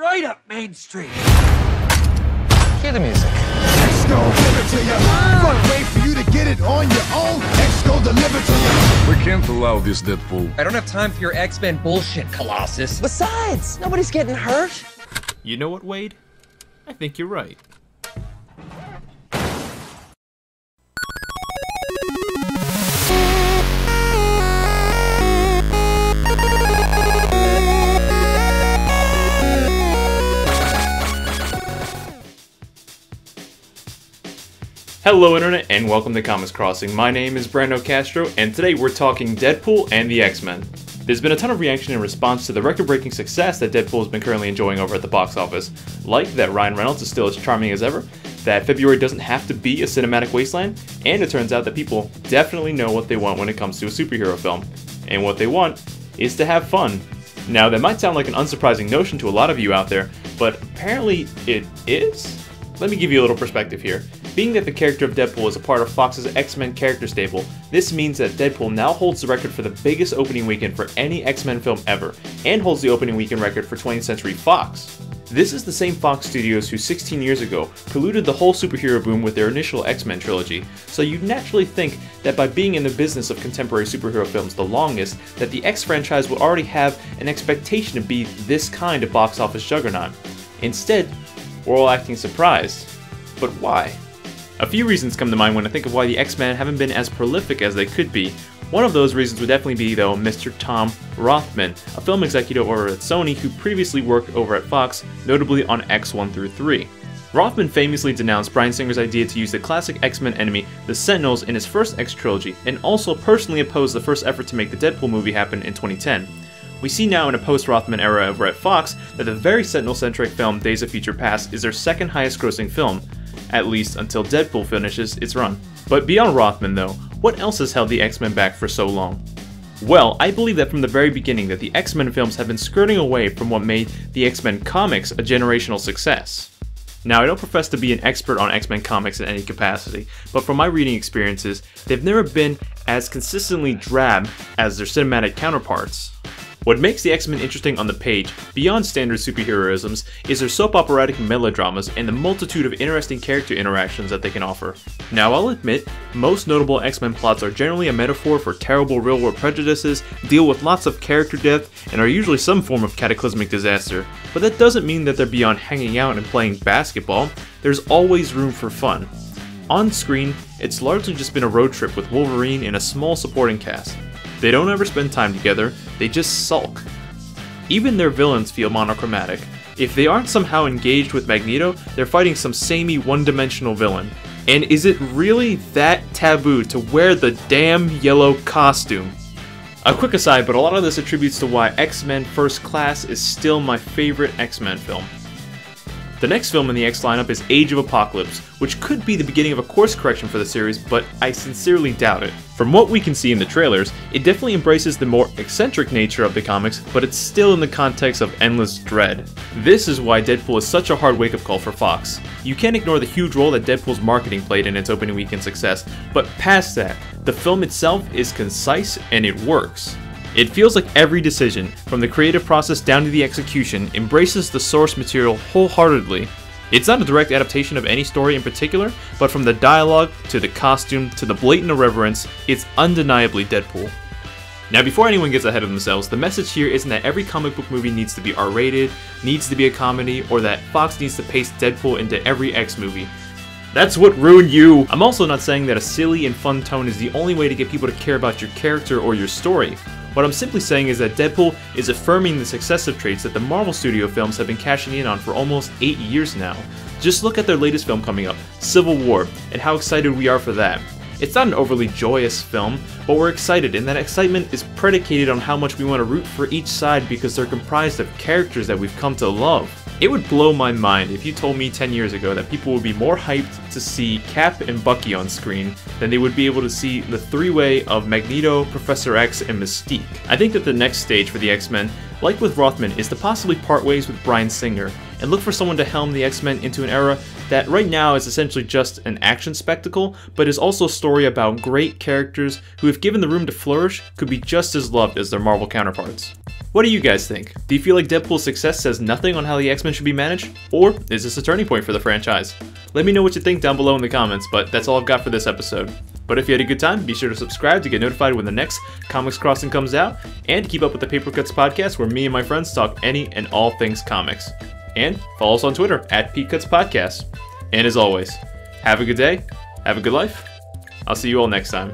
right up Main Street. Cue the music. X gon' give it to you. Fuck, wait for you to get it on your own. X gon' deliver to you. We can't allow this, Deadpool. I don't have time for your X-Men bullshit, Colossus. Besides, nobody's getting hurt. You know what, Wade? I think you're right. Hello Internet and welcome to Comics Crossing. My name is Brando Castro and today we're talking Deadpool and the X-Men. There's been a ton of reaction in response to the record-breaking success that Deadpool has been currently enjoying over at the box office. Like that Ryan Reynolds is still as charming as ever, that February doesn't have to be a cinematic wasteland, and it turns out that people definitely know what they want when it comes to a superhero film. And what they want is to have fun. Now that might sound like an unsurprising notion to a lot of you out there, but apparently it is? Let me give you a little perspective here. Being that the character of Deadpool is a part of Fox's X-Men character stable, this means that Deadpool now holds the record for the biggest opening weekend for any X-Men film ever, and holds the opening weekend record for 20th Century Fox. This is the same Fox Studios who 16 years ago preluded the whole superhero boom with their initial X-Men trilogy, so you'd naturally think that by being in the business of contemporary superhero films the longest, that the X franchise would already have an expectation to be this kind of box office juggernaut. Instead, we're all acting surprised. But why? A few reasons come to mind when I think of why the X-Men haven't been as prolific as they could be. One of those reasons would definitely be, though, Mr. Tom Rothman, a film executive over at Sony who previously worked over at Fox, notably on X1 through 3. Rothman famously denounced Bryan Singer's idea to use the classic X-Men enemy, the Sentinels, in his first X trilogy, and also personally opposed the first effort to make the Deadpool movie happen in 2010. We see now in a post-Rothman era over at Fox that the very Sentinel-centric film Days of Future Past is their second highest grossing film, at least until Deadpool finishes its run. But beyond Rothman though, what else has held the X-Men back for so long? Well, I believe that from the very beginning that the X-Men films have been skirting away from what made the X-Men comics a generational success. Now, I don't profess to be an expert on X-Men comics in any capacity, but from my reading experiences, they've never been as consistently drab as their cinematic counterparts. What makes the X-Men interesting on the page, beyond standard superheroisms, is their soap operatic melodramas and the multitude of interesting character interactions that they can offer. Now I'll admit, most notable X-Men plots are generally a metaphor for terrible real-world prejudices, deal with lots of character death, and are usually some form of cataclysmic disaster. But that doesn't mean that they're beyond hanging out and playing basketball. There's always room for fun. On screen, it's largely just been a road trip with Wolverine and a small supporting cast. They don't ever spend time together, they just sulk. Even their villains feel monochromatic. If they aren't somehow engaged with Magneto, they're fighting some samey one-dimensional villain. And is it really that taboo to wear the damn yellow costume? A quick aside, but a lot of this attributes to why X-Men First Class is still my favorite X-Men film. The next film in the X lineup is Age of Apocalypse, which could be the beginning of a course correction for the series, but I sincerely doubt it. From what we can see in the trailers, it definitely embraces the more eccentric nature of the comics, but it's still in the context of endless dread. This is why Deadpool is such a hard wake-up call for Fox. You can't ignore the huge role that Deadpool's marketing played in its opening weekend success, but past that, the film itself is concise and it works. It feels like every decision, from the creative process down to the execution, embraces the source material wholeheartedly. It's not a direct adaptation of any story in particular, but from the dialogue, to the costume, to the blatant irreverence, it's undeniably Deadpool. Now before anyone gets ahead of themselves, the message here isn't that every comic book movie needs to be R-rated, needs to be a comedy, or that Fox needs to paste Deadpool into every X movie. That's what ruined you! I'm also not saying that a silly and fun tone is the only way to get people to care about your character or your story. What I'm simply saying is that Deadpool is affirming the successive traits that the Marvel Studio films have been cashing in on for almost 8 years now. Just look at their latest film coming up, Civil War, and how excited we are for that. It's not an overly joyous film, but we're excited, and that excitement is predicated on how much we want to root for each side because they're comprised of characters that we've come to love. It would blow my mind if you told me 10 years ago that people would be more hyped to see Cap and Bucky on screen than they would be able to see the three-way of Magneto, Professor X, and Mystique. I think that the next stage for the X-Men, like with Rothman, is to possibly part ways with Bryan Singer and look for someone to helm the X-Men into an era that right now is essentially just an action spectacle, but is also a story about great characters who, if given the room to flourish, could be just as loved as their Marvel counterparts. What do you guys think? Do you feel like Deadpool's success says nothing on how the X-Men should be managed? Or is this a turning point for the franchise? Let me know what you think down below in the comments, but that's all I've got for this episode. But if you had a good time, be sure to subscribe to get notified when the next Comics Crossing comes out, and keep up with the Paper Cuts podcast where me and my friends talk any and all things comics. And follow us on Twitter @PCutsPodcast. And as always, have a good day, have a good life. I'll see you all next time.